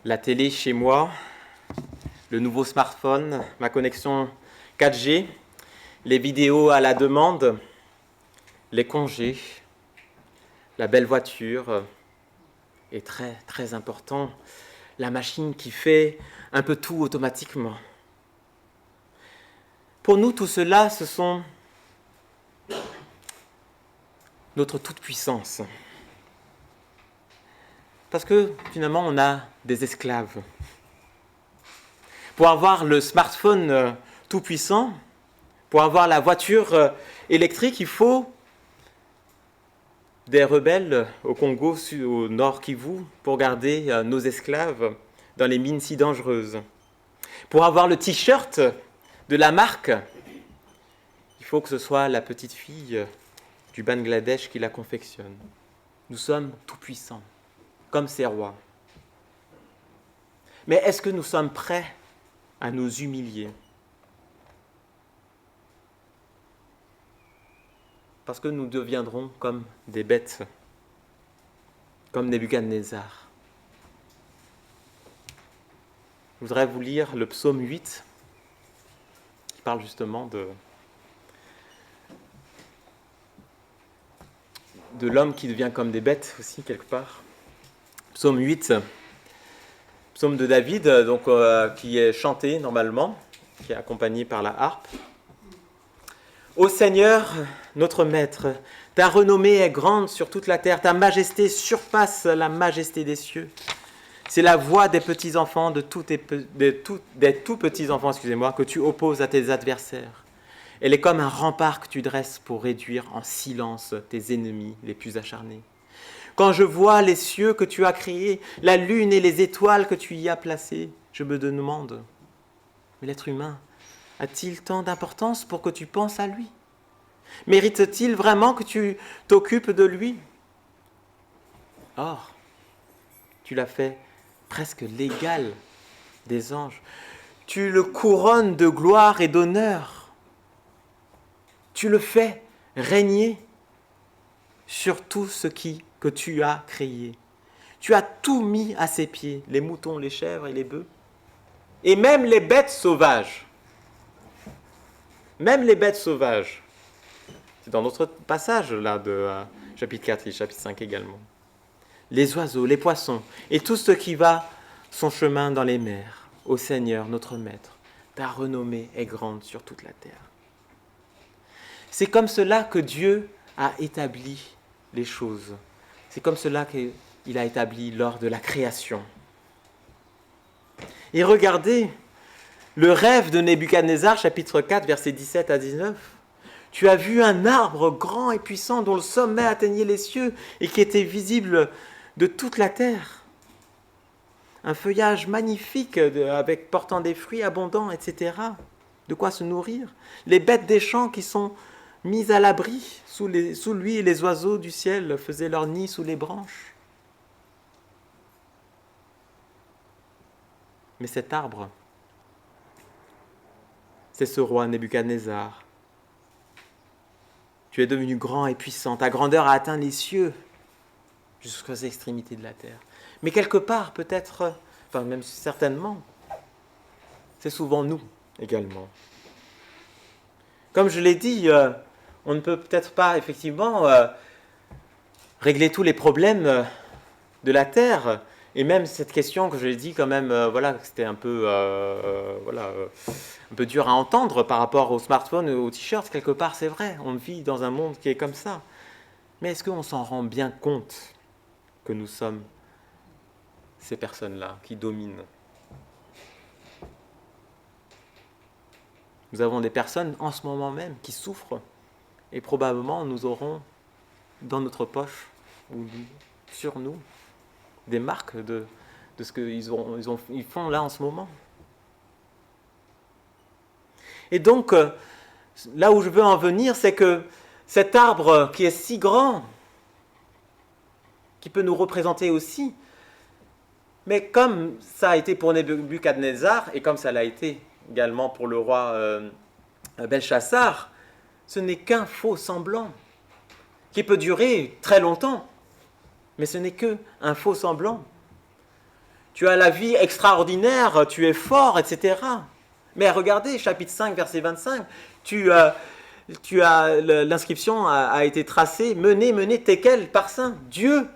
la télé chez moi, le nouveau smartphone, ma connexion 4G, les vidéos à la demande, les congés, la belle voiture et très très important, la machine qui fait un peu tout automatiquement. Pour nous, tout cela, ce sont notre toute-puissance. Parce que finalement, on a des esclaves. Pour avoir le smartphone tout-puissant, pour avoir la voiture électrique, il faut des rebelles au Congo, au nord Kivu, pour garder nos esclaves dans les mines si dangereuses. Pour avoir le t-shirt de la marque, il faut que ce soit la petite fille du Bangladesh qui la confectionne. Nous sommes tout-puissants, comme ces rois. Mais est-ce que nous sommes prêts à nous humilier? Parce que nous deviendrons comme des bêtes, comme Nebuchadnezzar. Je voudrais vous lire le psaume 8, qui parle justement de l'homme qui devient comme des bêtes aussi, quelque part. Psaume 8, psaume de David, qui est chanté normalement, qui est accompagné par la harpe. Ô Seigneur, notre Maître, ta renommée est grande sur toute la terre, ta majesté surpasse la majesté des cieux. C'est la voix des petits-enfants, des tout petits-enfants, que tu opposes à tes adversaires. Elle est comme un rempart que tu dresses pour réduire en silence tes ennemis les plus acharnés. Quand je vois les cieux que tu as créés, la lune et les étoiles que tu y as placées, je me demande, mais l'être humain a-t-il tant d'importance pour que tu penses à lui? Mérite-t-il vraiment que tu t'occupes de lui? Or, tu l'as fait presque l'égal des anges. Tu le couronnes de gloire et d'honneur. Tu le fais régner sur tout ce que tu as créé. Tu as tout mis à ses pieds, les moutons, les chèvres et les bœufs, et même les bêtes sauvages. Même les bêtes sauvages. C'est dans notre passage là de chapitre 4 et chapitre 5 également. Les oiseaux, les poissons, et tout ce qui va son chemin dans les mers. Ô Seigneur, notre Maître, ta renommée est grande sur toute la terre. C'est comme cela que Dieu a établi les choses. C'est comme cela qu'il a établi lors de la création. Et regardez le rêve de Nebuchadnezzar, chapitre 4, versets 17 à 19. Tu as vu un arbre grand et puissant dont le sommet atteignait les cieux et qui était visible de toute la terre. Un feuillage magnifique portant des fruits abondants, etc. De quoi se nourrir. Les bêtes des champs qui sont mises à l'abri sous lui et les oiseaux du ciel faisaient leur nid sous les branches. Mais cet arbre, c'est ce roi Nebuchadnezzar. Tu es devenu grand et puissant, ta grandeur a atteint les cieux jusqu'aux extrémités de la terre. Mais quelque part, peut-être, enfin même certainement, c'est souvent nous également. Comme je l'ai dit, on ne peut peut-être pas effectivement régler tous les problèmes de la terre. Et même cette question que je l'ai dit quand même, c'était un peu dur à entendre par rapport au smartphone et au t-shirt. Quelque part, c'est vrai, on vit dans un monde qui est comme ça. Mais est-ce qu'on s'en rend bien compte que nous sommes ces personnes-là qui dominent? Nous avons des personnes en ce moment même qui souffrent et probablement nous aurons dans notre poche ou sur nous des marques de ce qu'ils font là en ce moment. Et donc, là où je veux en venir, c'est que cet arbre qui est si grand, qui peut nous représenter aussi, mais comme ça a été pour Nebuchadnezzar, et comme ça l'a été également pour le roi Belchassar, ce n'est qu'un faux semblant, qui peut durer très longtemps, mais ce n'est qu'un faux semblant. tu as la vie extraordinaire, tu es fort, etc. Mais regardez, chapitre 5, verset 25, l'inscription a été tracée, menez, tekel, par saint. Dieu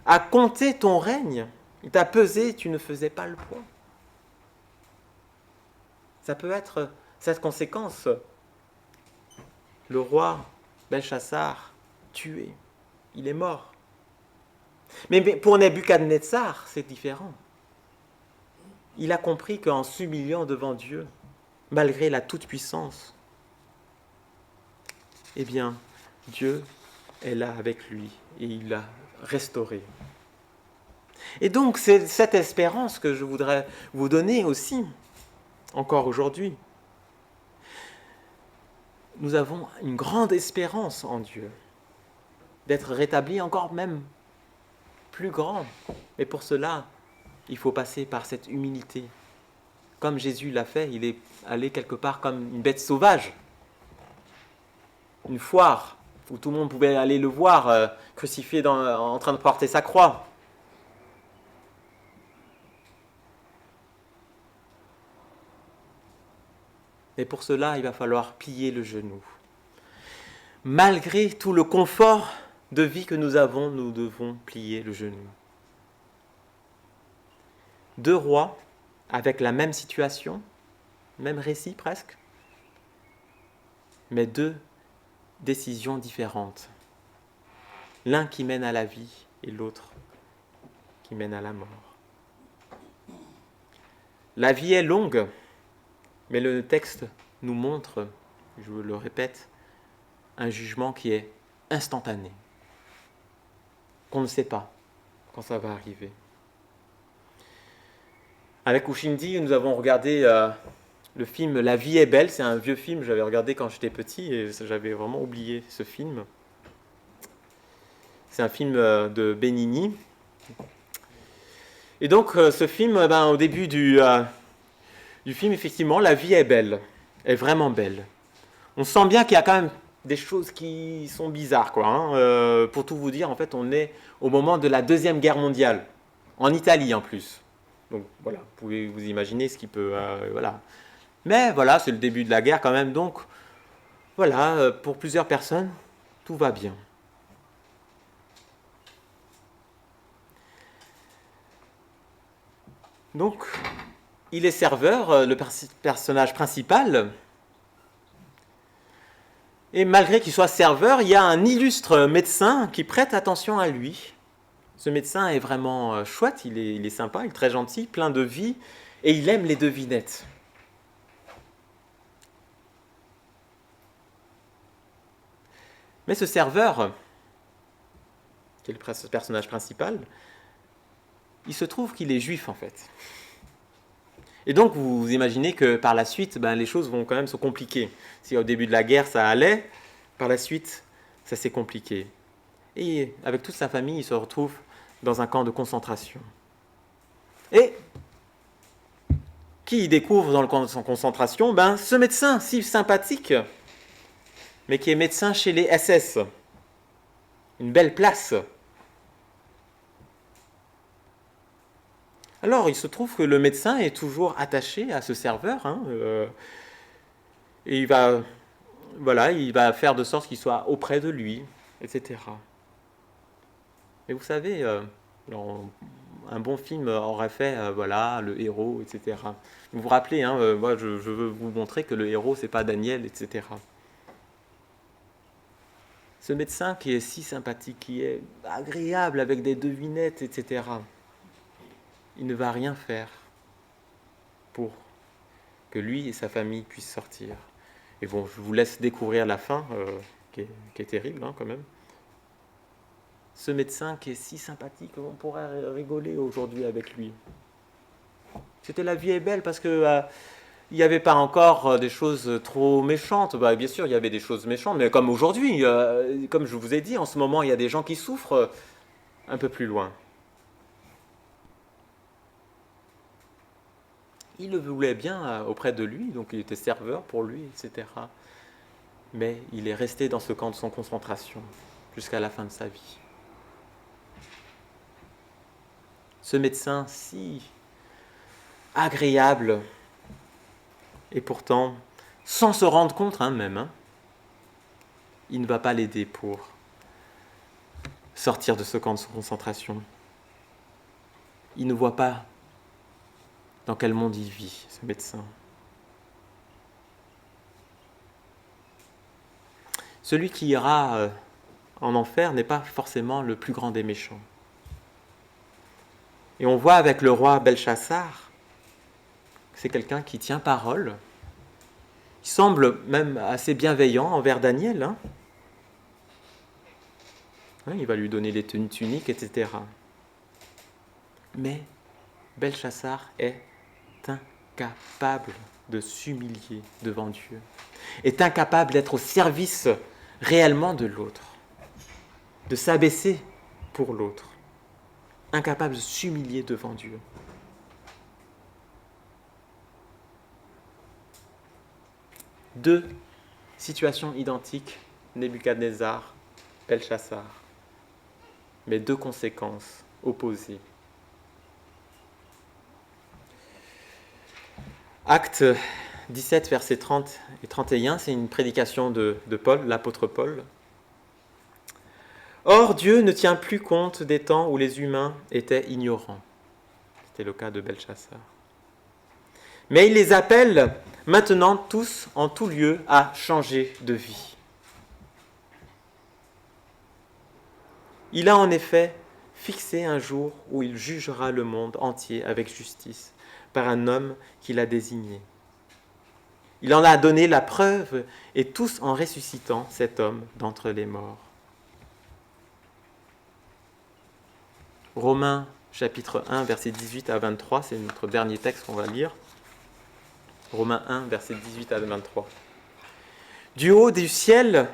a compté ton règne. Il t'a pesé, tu ne faisais pas le poids. Ça peut être cette conséquence. Le roi Belchassar, tué, il est mort. Mais pour Nebuchadnezzar, c'est différent. Il a compris qu'en s'humiliant devant Dieu, malgré la toute-puissance, eh bien, Dieu est là avec lui et il l'a restauré. Et donc, c'est cette espérance que je voudrais vous donner aussi, encore aujourd'hui. Nous avons une grande espérance en Dieu, d'être rétablis encore même plus grand. Mais pour cela, il faut passer par cette humilité. Comme Jésus l'a fait, il est allé quelque part comme une bête sauvage. Une foire où tout le monde pouvait aller le voir crucifié en train de porter sa croix. Et pour cela, il va falloir plier le genou. Malgré tout le confort de vie que nous avons, nous devons plier le genou. 2 rois avec la même situation, même récit presque, mais 2 décisions différentes. L'un qui mène à la vie et l'autre qui mène à la mort. La vie est longue, mais le texte nous montre, je le répète, un jugement qui est instantané, qu'on ne sait pas quand ça va arriver. Avec Ushindi, nous avons regardé le film La vie est belle. C'est un vieux film que j'avais regardé quand j'étais petit et j'avais vraiment oublié ce film. C'est un film de Benigni. Et donc, ce film, au début du film, effectivement, la vie est belle, est vraiment belle. On sent bien qu'il y a quand même des choses qui sont bizarres, quoi. Pour tout vous dire, en fait, on est au moment de la Deuxième Guerre mondiale, en Italie en plus. Donc voilà, vous pouvez vous imaginer ce qui peut... voilà. Mais voilà, c'est le début de la guerre quand même, donc voilà, pour plusieurs personnes, tout va bien. Donc, il est serveur, le personnage principal. Et malgré qu'il soit serveur, il y a un illustre médecin qui prête attention à lui. Ce médecin est vraiment chouette, il est sympa, il est très gentil, plein de vie, et il aime les devinettes. Mais ce serveur, qui est le personnage principal, il se trouve qu'il est juif en fait. Et donc vous imaginez que par la suite, les choses vont quand même se compliquer. Si au début de la guerre ça allait, par la suite ça s'est compliqué. Et avec toute sa famille, il se retrouve dans un camp de concentration. Et qui il découvre dans le camp de concentration ? Ce médecin si sympathique, mais qui est médecin chez les SS. Une belle place. Alors, il se trouve que le médecin est toujours attaché à ce serveur, et il va faire de sorte qu'il soit auprès de lui, etc. Mais vous savez, un bon film aurait fait, le héros, etc. Vous vous rappelez, moi je veux vous montrer que le héros, c'est pas Daniel, etc. Ce médecin qui est si sympathique, qui est agréable avec des devinettes, etc., il ne va rien faire pour que lui et sa famille puissent sortir. Et bon, je vous laisse découvrir la fin, qui est terrible quand même. Ce médecin qui est si sympathique, on pourrait rigoler aujourd'hui avec lui. C'était La vie est belle parce que il n'y avait pas encore des choses trop méchantes. Bien sûr, il y avait des choses méchantes, mais comme aujourd'hui, comme je vous ai dit, en ce moment, il y a des gens qui souffrent un peu plus loin. Il le voulait bien auprès de lui, donc il était serveur pour lui, etc. Mais il est resté dans ce camp de concentration jusqu'à la fin de sa vie. ce médecin si agréable, et pourtant, sans se rendre compte même, il ne va pas l'aider pour sortir de ce camp de concentration. Il ne voit pas dans quel monde il vit, ce médecin. Celui qui ira en enfer n'est pas forcément le plus grand des méchants. Et on voit avec le roi Belchassar que c'est quelqu'un qui tient parole. Il semble même assez bienveillant envers Daniel. Il va lui donner les tenues tuniques, etc. Mais Belchassar est incapable de s'humilier devant Dieu, est incapable d'être au service réellement de l'autre, de s'abaisser pour l'autre, incapable de s'humilier devant Dieu. Deux situations identiques, Nebuchadnezzar, Belchassar, mais deux conséquences opposées. Acte 17, versets 30 et 31, c'est une prédication de Paul, l'apôtre Paul. « Or, Dieu ne tient plus compte des temps où les humains étaient ignorants. » C'était le cas de Belchassar. « Mais il les appelle maintenant tous en tout lieu à changer de vie. Il a en effet fixé un jour où il jugera le monde entier avec justice par un homme qu'il a désigné. Il en a donné la preuve, et tous en ressuscitant cet homme d'entre les morts. » Romains chapitre 1, versets 18 à 23, c'est notre dernier texte qu'on va lire. Romains 1, versets 18 à 23. « Du haut du ciel,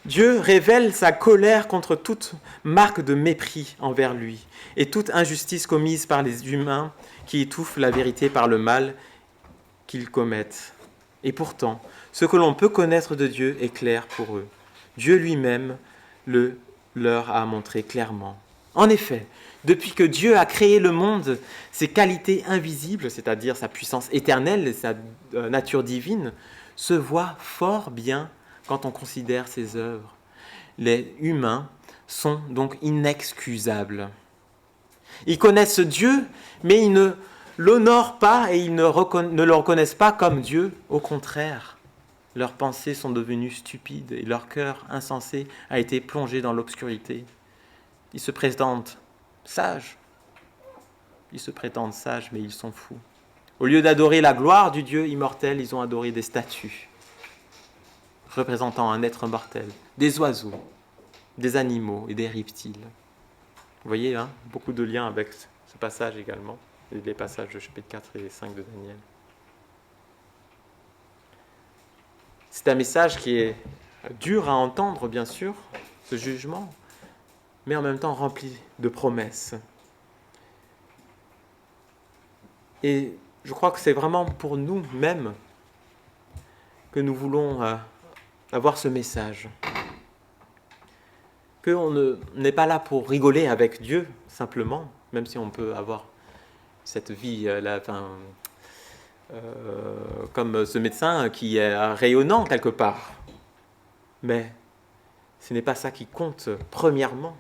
Dieu révèle sa colère contre toute marque de mépris envers lui et toute injustice commise par les humains qui étouffent la vérité par le mal qu'ils commettent. Et pourtant, ce que l'on peut connaître de Dieu est clair pour eux. Dieu lui-même le leur a montré clairement. En effet, depuis que Dieu a créé le monde, ses qualités invisibles, c'est-à-dire sa puissance éternelle et sa nature divine, se voient fort bien quand on considère ses œuvres. Les humains sont donc inexcusables. Ils connaissent Dieu, mais ils ne l'honorent pas et ils ne le reconnaissent pas comme Dieu. Au contraire, leurs pensées sont devenues stupides et leur cœur insensé a été plongé dans l'obscurité. Ils se prétendent sages. Mais ils sont fous. Au lieu d'adorer la gloire du Dieu immortel, ils ont adoré des statues représentant un être mortel, des oiseaux, des animaux et des reptiles. Vous voyez, beaucoup de liens avec ce passage également, et les passages de chapitre 4 et 5 de Daniel. C'est un message qui est dur à entendre, bien sûr, ce jugement, mais en même temps rempli de promesses. Et je crois que c'est vraiment pour nous-mêmes que nous voulons avoir ce message. Qu'on n'est pas là pour rigoler avec Dieu, simplement, même si on peut avoir cette vie comme ce médecin qui est rayonnant quelque part. Mais ce n'est pas ça qui compte premièrement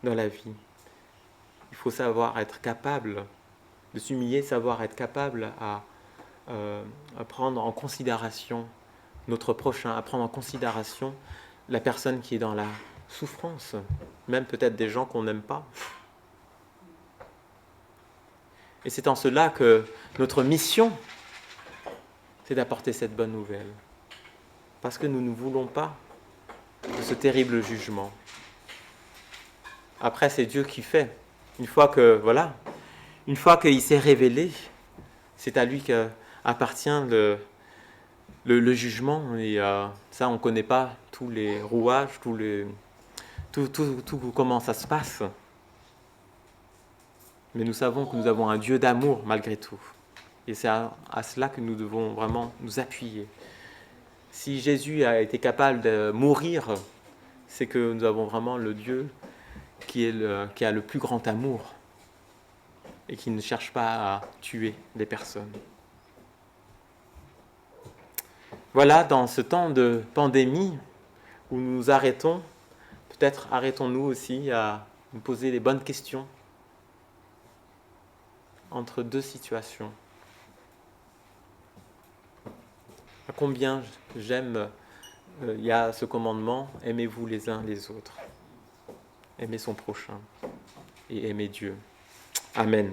dans la vie. Il faut savoir être capable de s'humilier, savoir être capable à prendre en considération notre prochain, à prendre en considération la personne qui est dans la souffrance, même peut-être des gens qu'on n'aime pas. Et c'est en cela que notre mission, c'est d'apporter cette bonne nouvelle. Parce que nous ne voulons pas de ce terrible jugement. Après, c'est Dieu qui fait. Une fois qu'il s'est révélé, c'est à lui qu'appartient le jugement. Et ça, on ne connaît pas tous les rouages, tout comment ça se passe. Mais nous savons que nous avons un Dieu d'amour malgré tout. Et c'est à cela que nous devons vraiment nous appuyer. Si Jésus a été capable de mourir, c'est que nous avons vraiment le Dieu qui a le plus grand amour. et qui ne cherche pas à tuer des personnes. Voilà, dans ce temps de pandémie où nous nous arrêtons, peut-être arrêtons-nous aussi à nous poser les bonnes questions entre deux situations. À combien j'aime, il y a ce commandement, aimez-vous les uns les autres. Aimer son prochain et aimer Dieu. Amen.